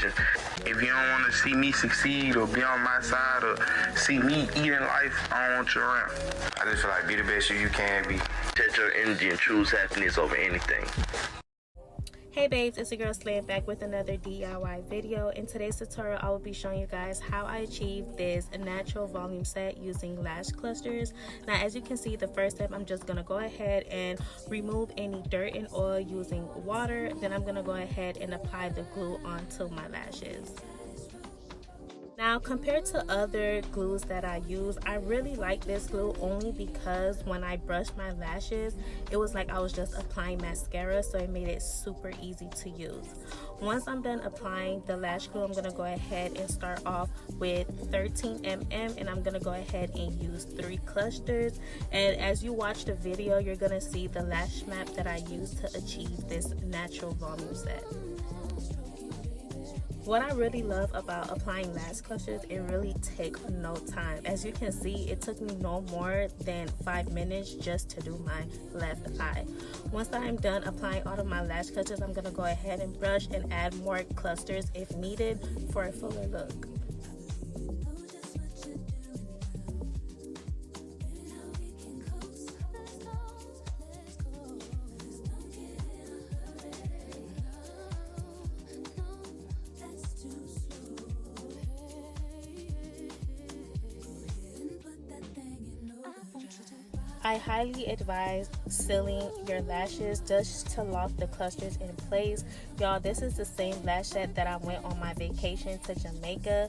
motivation. If you don't want to see me succeed or be on my side or see me eating life, I don't want you around. I just feel like be the best you can be. Set your energy and choose happiness over anything. Hey babes, it's your girl Slam back with another DIY video. In today's tutorial, I will be showing you guys how I achieved this natural volume set using lash clusters. Now, as you can see, the first step, I'm just going to go ahead and remove any dirt and oil using water. Then I'm going to go ahead and apply the glue onto my lashes. Now, compared to other glues that I use, I really like this glue only because when I brushed my lashes, it was like I was just applying mascara, so it made it super easy to use. Once I'm done applying the lash glue, I'm going to go ahead and start off with 13 mm, and I'm going to go ahead and use 3 clusters. And as you watch the video, you're going to see the lash map that I used to achieve this natural volume set. What I really love about applying lash clusters, it really takes no time. As you can see, it took me no more than 5 minutes just to do my left eye. Once I'm done applying all of my lash clusters, I'm going to go ahead and brush and add more clusters if needed for a fuller look. I highly advise sealing your lashes just to lock the clusters in place. Y'all, this is the same lash set that I went on my vacation to Jamaica.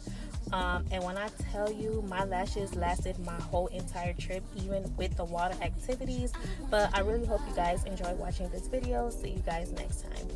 And when I tell you, my lashes lasted my whole entire trip, even with the water activities. But I really hope you guys enjoyed watching this video. See you guys next time.